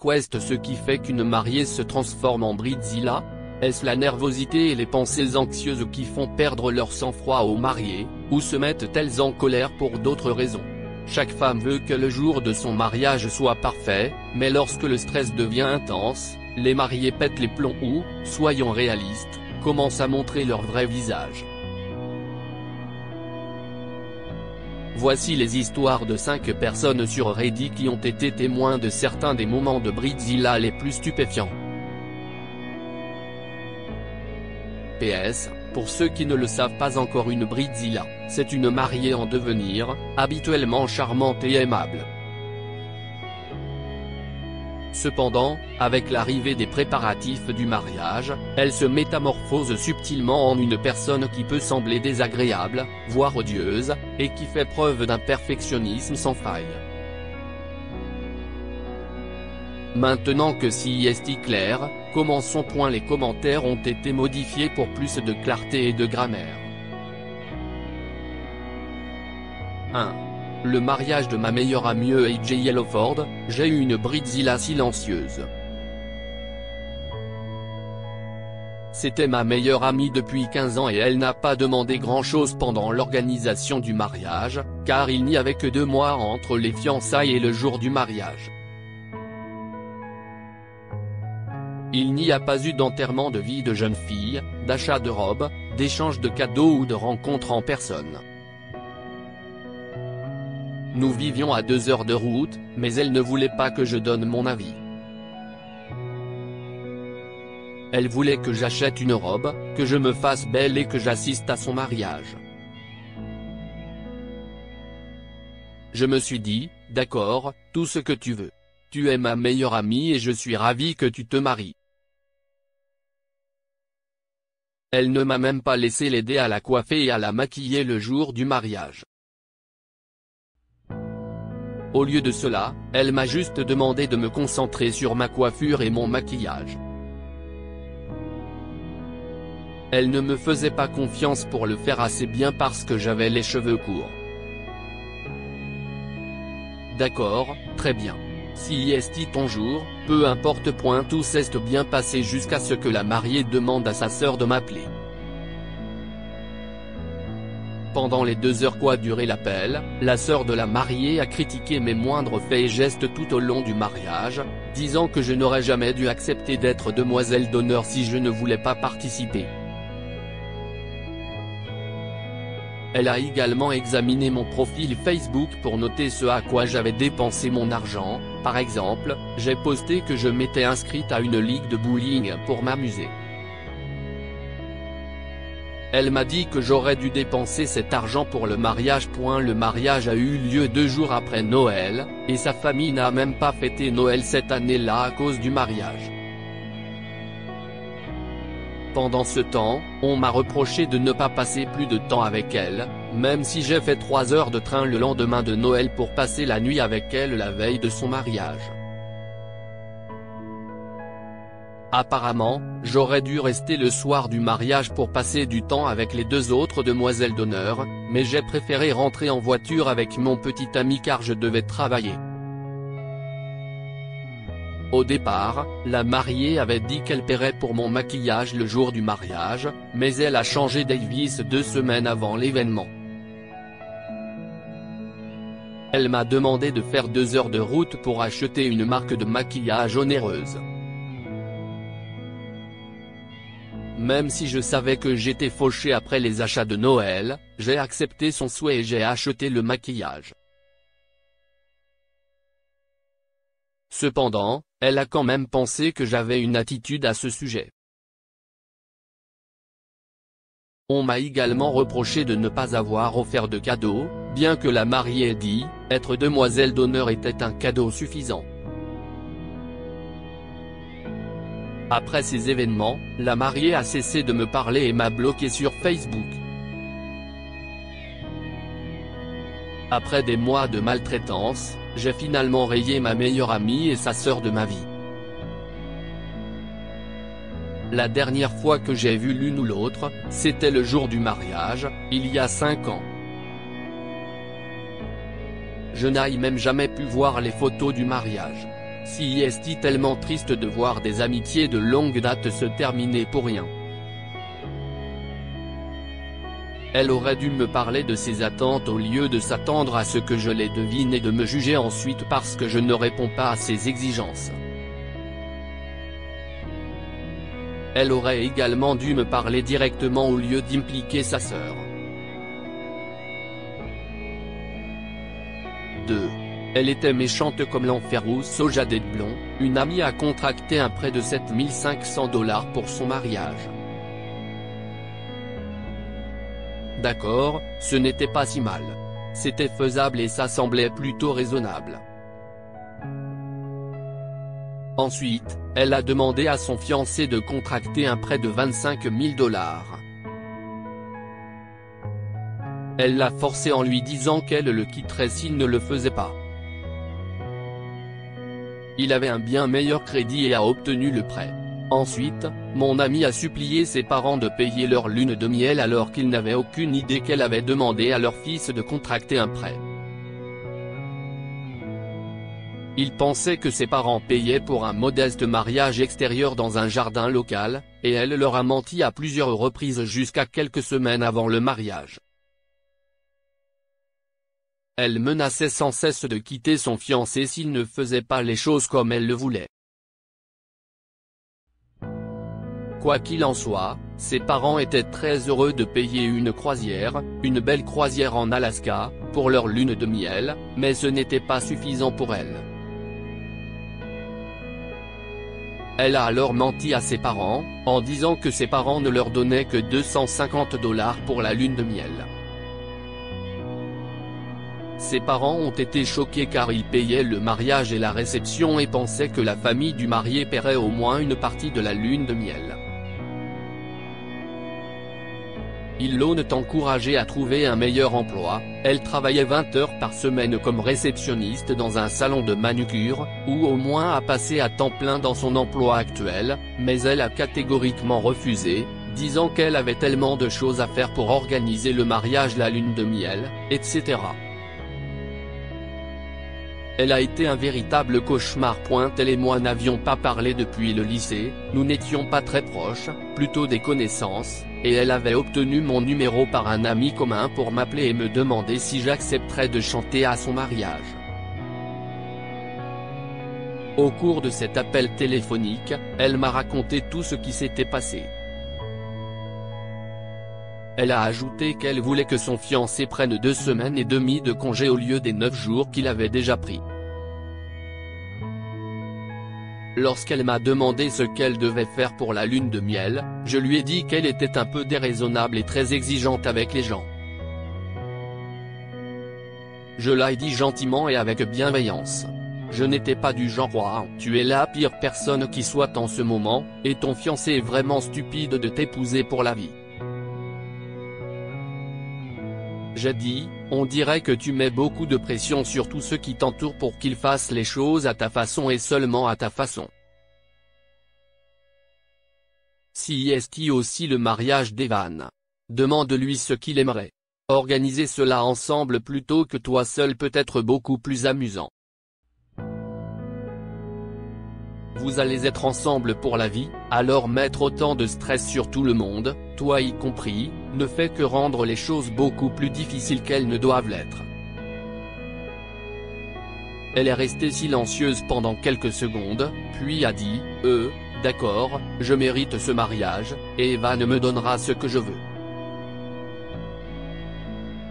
Quest. Ce qui fait qu'une mariée se transforme en Bridezilla? Est-ce la nervosité et les pensées anxieuses qui font perdre leur sang-froid aux mariés, ou se mettent-elles en colère pour d'autres raisons? Chaque femme veut que le jour de son mariage soit parfait, mais lorsque le stress devient intense, les mariés pètent les plombs ou, soyons réalistes, commencent à montrer leur vrai visage. Voici les histoires de 5 personnes sur Reddit qui ont été témoins de certains des moments de Bridezilla les plus stupéfiants. PS, pour ceux qui ne le savent pas encore, une Bridezilla, c'est une mariée en devenir, habituellement charmante et aimable. Cependant, avec l'arrivée des préparatifs du mariage, elle se métamorphose subtilement en une personne qui peut sembler désagréable, voire odieuse, et qui fait preuve d'un perfectionnisme sans faille. Maintenant que ci est clair, commençons. Les commentaires ont été modifiés pour plus de clarté et de grammaire. 1. Le mariage de ma meilleure amie AJ Yellowford, j'ai eu une Bridezilla silencieuse. C'était ma meilleure amie depuis 15 ans et elle n'a pas demandé grand-chose pendant l'organisation du mariage, car il n'y avait que 2 mois entre les fiançailles et le jour du mariage. Il n'y a pas eu d'enterrement de vie de jeune fille, d'achat de robes, d'échange de cadeaux ou de rencontres en personne. Nous vivions à 2 heures de route, mais elle ne voulait pas que je donne mon avis. Elle voulait que j'achète une robe, que je me fasse belle et que j'assiste à son mariage. Je me suis dit, d'accord, tout ce que tu veux. Tu es ma meilleure amie et je suis ravi que tu te maries. Elle ne m'a même pas laissé l'aider à la coiffer et à la maquiller le jour du mariage. Au lieu de cela, elle m'a juste demandé de me concentrer sur ma coiffure et mon maquillage. Elle ne me faisait pas confiance pour le faire assez bien parce que j'avais les cheveux courts. D'accord, très bien. Si est ton jour, peu importe. Tout s'est bien passé jusqu'à ce que la mariée demande à sa sœur de m'appeler. Pendant les 2 heures qu'a duré l'appel, la sœur de la mariée a critiqué mes moindres faits et gestes tout au long du mariage, disant que je n'aurais jamais dû accepter d'être demoiselle d'honneur si je ne voulais pas participer. Elle a également examiné mon profil Facebook pour noter ce à quoi j'avais dépensé mon argent. Par exemple, j'ai posté que je m'étais inscrite à une ligue de bowling pour m'amuser. Elle m'a dit que j'aurais dû dépenser cet argent pour le mariage. Le mariage a eu lieu 2 jours après Noël, et sa famille n'a même pas fêté Noël cette année-là à cause du mariage. Pendant ce temps, on m'a reproché de ne pas passer plus de temps avec elle, même si j'ai fait 3 heures de train le lendemain de Noël pour passer la nuit avec elle la veille de son mariage. Apparemment, j'aurais dû rester le soir du mariage pour passer du temps avec les 2 autres demoiselles d'honneur, mais j'ai préféré rentrer en voiture avec mon petit ami car je devais travailler. Au départ, la mariée avait dit qu'elle paierait pour mon maquillage le jour du mariage, mais elle a changé d'avis 2 semaines avant l'événement. Elle m'a demandé de faire 2 heures de route pour acheter une marque de maquillage onéreuse. Même si je savais que j'étais fauché après les achats de Noël, j'ai accepté son souhait et j'ai acheté le maquillage. Cependant, elle a quand même pensé que j'avais une attitude à ce sujet. On m'a également reproché de ne pas avoir offert de cadeau, bien que la mariée ait dit, être demoiselle d'honneur était un cadeau suffisant. Après ces événements, la mariée a cessé de me parler et m'a bloqué sur Facebook. Après des mois de maltraitance, j'ai finalement rayé ma meilleure amie et sa sœur de ma vie. La dernière fois que j'ai vu l'une ou l'autre, c'était le jour du mariage, il y a 5 ans. Je n'ai même jamais pu voir les photos du mariage. Si est tellement triste de voir des amitiés de longue date se terminer pour rien. Elle aurait dû me parler de ses attentes au lieu de s'attendre à ce que je les devine et de me juger ensuite parce que je ne réponds pas à ses exigences. Elle aurait également dû me parler directement au lieu d'impliquer sa sœur. 2. Elle était méchante comme l'enfer ou Soja Blond, une amie a contracté un prêt de $7500 pour son mariage. D'accord, ce n'était pas si mal. C'était faisable et ça semblait plutôt raisonnable. Ensuite, elle a demandé à son fiancé de contracter un prêt de $25 000. Elle l'a forcé en lui disant qu'elle le quitterait s'il ne le faisait pas. Il avait un bien meilleur crédit et a obtenu le prêt. Ensuite, mon ami a supplié ses parents de payer leur lune de miel alors qu'ils n'avaient aucune idée qu'elle avait demandé à leur fils de contracter un prêt. Il pensait que ses parents payaient pour un modeste mariage extérieur dans un jardin local, et elle leur a menti à plusieurs reprises jusqu'à quelques semaines avant le mariage. Elle menaçait sans cesse de quitter son fiancé s'il ne faisait pas les choses comme elle le voulait. Quoi qu'il en soit, ses parents étaient très heureux de payer une croisière, une belle croisière en Alaska, pour leur lune de miel, mais ce n'était pas suffisant pour elle. Elle a alors menti à ses parents, en disant que ses parents ne leur donnaient que $250 pour la lune de miel. Ses parents ont été choqués car ils payaient le mariage et la réception et pensaient que la famille du marié paierait au moins une partie de la lune de miel. Ils l'ont encouragée à trouver un meilleur emploi, elle travaillait 20 heures par semaine comme réceptionniste dans un salon de manucure, ou au moins à passer à temps plein dans son emploi actuel, mais elle a catégoriquement refusé, disant qu'elle avait tellement de choses à faire pour organiser le mariage, la lune de miel, etc. Elle a été un véritable cauchemar. Elle et moi n'avions pas parlé depuis le lycée, nous n'étions pas très proches, plutôt des connaissances, et elle avait obtenu mon numéro par un ami commun pour m'appeler et me demander si j'accepterais de chanter à son mariage. Au cours de cet appel téléphonique, elle m'a raconté tout ce qui s'était passé. Elle a ajouté qu'elle voulait que son fiancé prenne 2 semaines et demie de congé au lieu des 9 jours qu'il avait déjà pris. Lorsqu'elle m'a demandé ce qu'elle devait faire pour la lune de miel, je lui ai dit qu'elle était un peu déraisonnable et très exigeante avec les gens. Je l'ai dit gentiment et avec bienveillance. Je n'étais pas du genre « Ah, tu es la pire personne qui soit en ce moment, et ton fiancé est vraiment stupide de t'épouser pour la vie. » J'ai dit, on dirait que tu mets beaucoup de pression sur tous ceux qui t'entourent pour qu'ils fassent les choses à ta façon et seulement à ta façon. Si est aussi le mariage d'Evan. Demande-lui ce qu'il aimerait. Organiser cela ensemble plutôt que toi seul peut être beaucoup plus amusant. Vous allez être ensemble pour la vie, alors mettre autant de stress sur tout le monde, toi y compris, ne fait que rendre les choses beaucoup plus difficiles qu'elles ne doivent l'être. Elle est restée silencieuse pendant quelques secondes, puis a dit, d'accord, je mérite ce mariage, et Evan me donnera ce que je veux.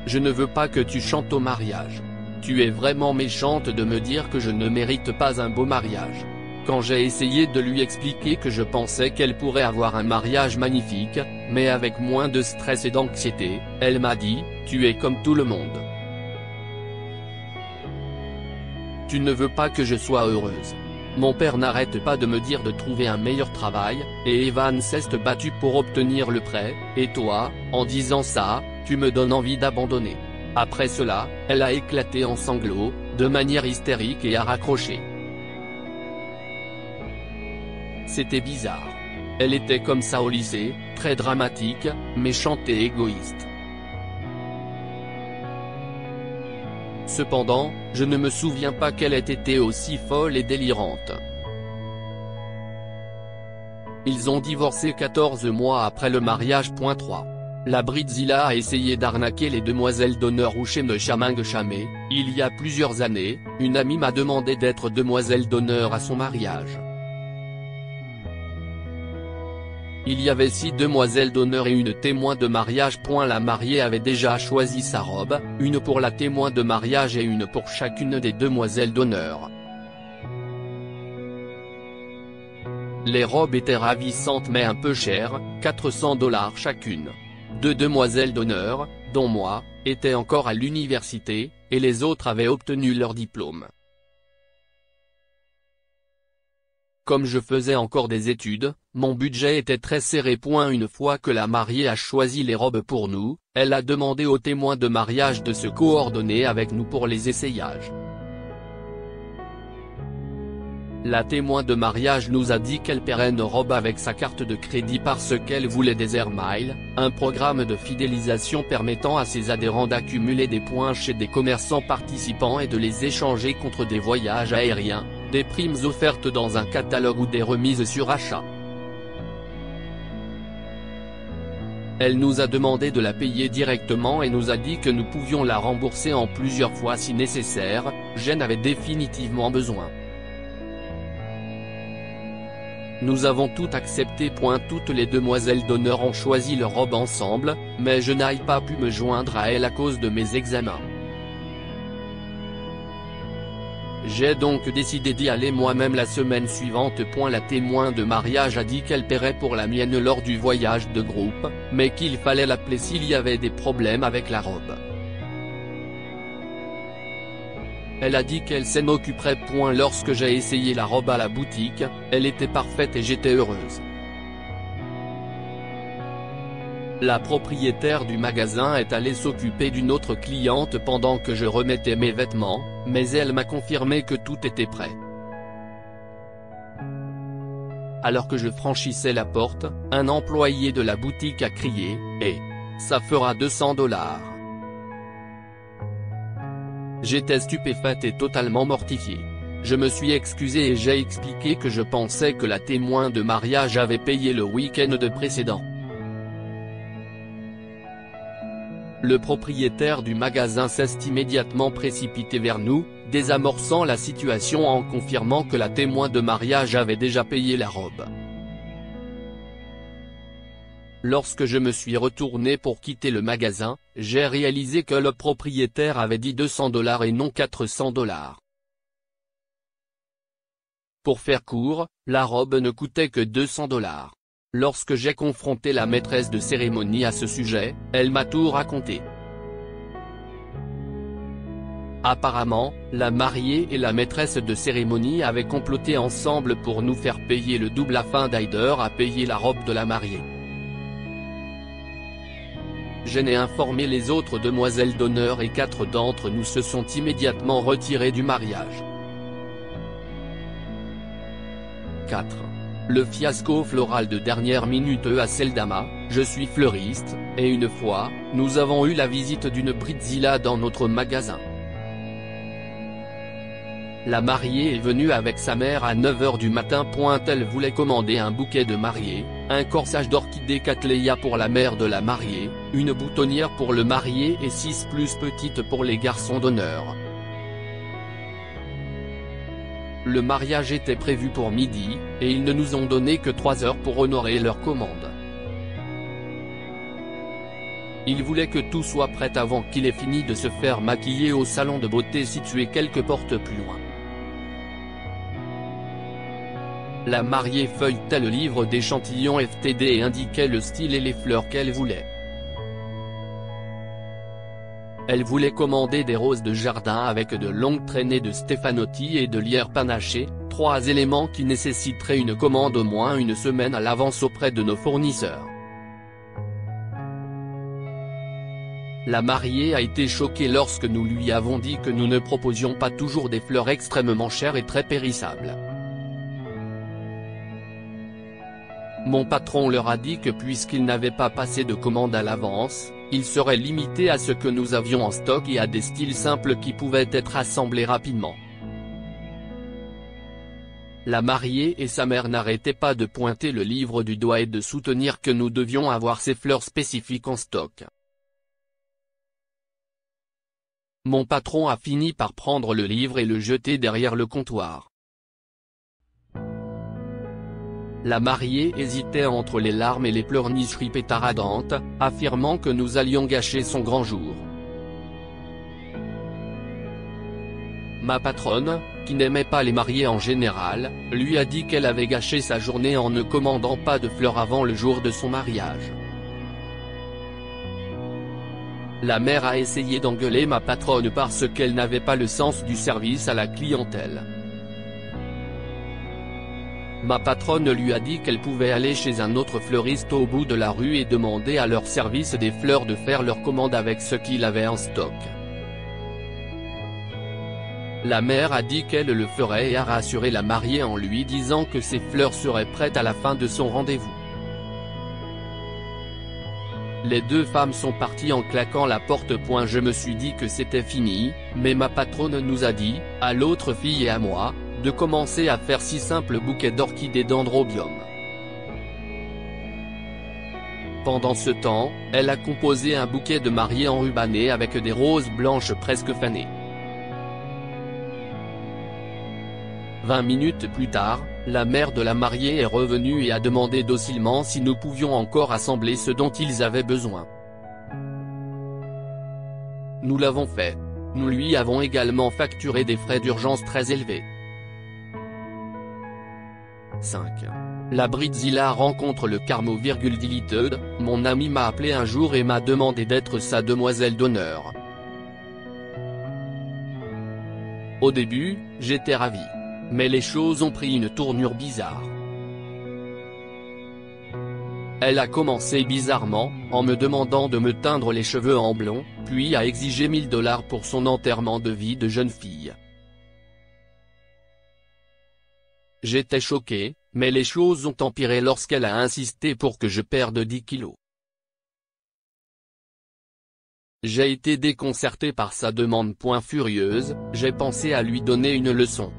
Je ne veux pas que tu chantes au mariage. Tu es vraiment méchante de me dire que je ne mérite pas un beau mariage. Quand j'ai essayé de lui expliquer que je pensais qu'elle pourrait avoir un mariage magnifique, mais avec moins de stress et d'anxiété, elle m'a dit, tu es comme tout le monde. Tu ne veux pas que je sois heureuse. Mon père n'arrête pas de me dire de trouver un meilleur travail, et Evan s'est battu pour obtenir le prêt, et toi, en disant ça, tu me donnes envie d'abandonner. Après cela, elle a éclaté en sanglots, de manière hystérique et a raccroché. C'était bizarre. Elle était comme ça au lycée, très dramatique, méchante et égoïste. Cependant, je ne me souviens pas qu'elle ait été aussi folle et délirante. Ils ont divorcé 14 mois après le mariage. 3. La Bridezilla a essayé d'arnaquer les demoiselles d'honneur ou chez Chaming Chamé. Il y a plusieurs années, une amie m'a demandé d'être demoiselle d'honneur à son mariage. Il y avait 6 demoiselles d'honneur et une témoin de mariage. La mariée avait déjà choisi sa robe, une pour la témoin de mariage et une pour chacune des demoiselles d'honneur. Les robes étaient ravissantes mais un peu chères, $400 chacune. 2 demoiselles d'honneur, dont moi, étaient encore à l'université, et les autres avaient obtenu leur diplôme. Comme je faisais encore des études, mon budget était très serré. Une fois que la mariée a choisi les robes pour nous, elle a demandé aux témoins de mariage de se coordonner avec nous pour les essayages. La témoin de mariage nous a dit qu'elle paierait nos robes avec sa carte de crédit parce qu'elle voulait des Air Miles, un programme de fidélisation permettant à ses adhérents d'accumuler des points chez des commerçants participants et de les échanger contre des voyages aériens, des primes offertes dans un catalogue ou des remises sur achat. Elle nous a demandé de la payer directement et nous a dit que nous pouvions la rembourser en plusieurs fois si nécessaire. J'en avais définitivement besoin. Nous avons tout accepté. Toutes les demoiselles d'honneur ont choisi leur robe ensemble, mais je n'ai pas pu me joindre à elles à cause de mes examens. J'ai donc décidé d'y aller moi-même la semaine suivante. La témoin de mariage a dit qu'elle paierait pour la mienne lors du voyage de groupe, mais qu'il fallait l'appeler s'il y avait des problèmes avec la robe. Elle a dit qu'elle s'en occuperait. Lorsque j'ai essayé la robe à la boutique, elle était parfaite et j'étais heureuse. La propriétaire du magasin est allée s'occuper d'une autre cliente pendant que je remettais mes vêtements, mais elle m'a confirmé que tout était prêt. Alors que je franchissais la porte, un employé de la boutique a crié « Eh, ça fera $200 ». J'étais stupéfaite et totalement mortifiée. Je me suis excusée et j'ai expliqué que je pensais que la témoin de mariage avait payé le week-end de précédent. Le propriétaire du magasin s'est immédiatement précipité vers nous, désamorçant la situation en confirmant que la témoin de mariage avait déjà payé la robe. Lorsque je me suis retourné pour quitter le magasin, j'ai réalisé que le propriétaire avait dit $200 et non $400. Pour faire court, la robe ne coûtait que $200. Lorsque j'ai confronté la maîtresse de cérémonie à ce sujet, elle m'a tout raconté. Apparemment, la mariée et la maîtresse de cérémonie avaient comploté ensemble pour nous faire payer le double afin d'aider à payer la robe de la mariée. Je n'ai informé les autres demoiselles d'honneur et 4 d'entre nous se sont immédiatement retirés du mariage. 4. Le fiasco floral de dernière minute à Seldama. Je suis fleuriste, et une fois, nous avons eu la visite d'une Bridezilla dans notre magasin. La mariée est venue avec sa mère à 9 h du matin. Elle voulait commander un bouquet de mariée, un corsage d'orchidées Cattleya pour la mère de la mariée, une boutonnière pour le marié et 6 plus petites pour les garçons d'honneur. Le mariage était prévu pour midi, et ils ne nous ont donné que 3 heures pour honorer leur commande. Ils voulaient que tout soit prêt avant qu'il ait fini de se faire maquiller au salon de beauté situé quelques portes plus loin. La mariée feuilletait le livre d'échantillons FTD et indiquait le style et les fleurs qu'elle voulait. Elle voulait commander des roses de jardin avec de longues traînées de Stefanotti et de lierre panaché, 3 éléments qui nécessiteraient une commande au moins une semaine à l'avance auprès de nos fournisseurs. La mariée a été choquée lorsque nous lui avons dit que nous ne proposions pas toujours des fleurs extrêmement chères et très périssables. Mon patron leur a dit que puisqu'ils n'avaient pas passé de commande à l'avance, il serait limité à ce que nous avions en stock et à des styles simples qui pouvaient être assemblés rapidement. La mariée et sa mère n'arrêtaient pas de pointer le livre du doigt et de soutenir que nous devions avoir ces fleurs spécifiques en stock. Mon patron a fini par prendre le livre et le jeter derrière le comptoir. La mariée hésitait entre les larmes et les pleurnicheries pétaradante, affirmant que nous allions gâcher son grand jour. Ma patronne, qui n'aimait pas les mariés en général, lui a dit qu'elle avait gâché sa journée en ne commandant pas de fleurs avant le jour de son mariage. La mère a essayé d'engueuler ma patronne parce qu'elle n'avait pas le sens du service à la clientèle. Ma patronne lui a dit qu'elle pouvait aller chez un autre fleuriste au bout de la rue et demander à leur service des fleurs de faire leur commande avec ce qu'il avait en stock. La mère a dit qu'elle le ferait et a rassuré la mariée en lui disant que ses fleurs seraient prêtes à la fin de son rendez-vous. Les deux femmes sont parties en claquant la porte. Je me suis dit que c'était fini, mais ma patronne nous a dit, à l'autre fille et à moi, de commencer à faire 6 simples bouquets d'orchidées dendrobium. Pendant ce temps, elle a composé un bouquet de mariée enrubanné avec des roses blanches presque fanées. 20 minutes plus tard, la mère de la mariée est revenue et a demandé docilement si nous pouvions encore assembler ce dont ils avaient besoin. Nous l'avons fait. Nous lui avons également facturé des frais d'urgence très élevés. 5. La Bridzilla rencontre le Carmo. Deleted, mon ami m'a appelé un jour et m'a demandé d'être sa demoiselle d'honneur. Au début, j'étais ravi. Mais les choses ont pris une tournure bizarre. Elle a commencé bizarrement, en me demandant de me teindre les cheveux en blond, puis a exigé 1000 $ pour son enterrement de vie de jeune fille. J'étais choqué, mais les choses ont empiré lorsqu'elle a insisté pour que je perde 10 kilos. J'ai été déconcerté par sa demande. Furieuse, j'ai pensé à lui donner une leçon.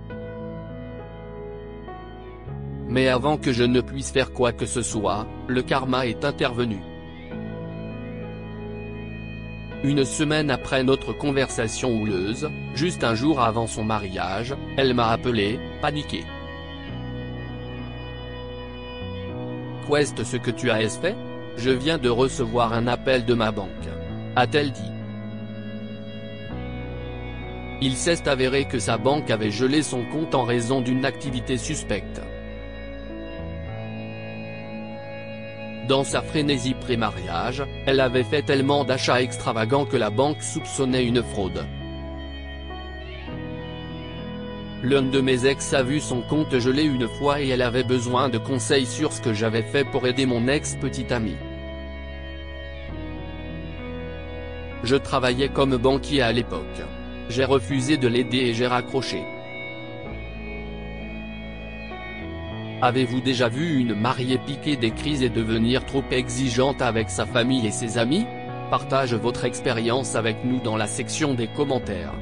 Mais avant que je ne puisse faire quoi que ce soit, le karma est intervenu. Une semaine après notre conversation houleuse, juste un jour avant son mariage, elle m'a appelé, paniquée. Qu'est-ce que tu as fait? Je viens de recevoir un appel de ma banque. A-t-elle dit. Il s'est avéré que sa banque avait gelé son compte en raison d'une activité suspecte. Dans sa frénésie pré-mariage, elle avait fait tellement d'achats extravagants que la banque soupçonnait une fraude. L'un de mes ex a vu son compte gelé une fois et elle avait besoin de conseils sur ce que j'avais fait pour aider mon ex-petite amie. Je travaillais comme banquier à l'époque. J'ai refusé de l'aider et j'ai raccroché. Avez-vous déjà vu une mariée piquer des crises et devenir trop exigeante avec sa famille et ses amis? Partage votre expérience avec nous dans la section des commentaires.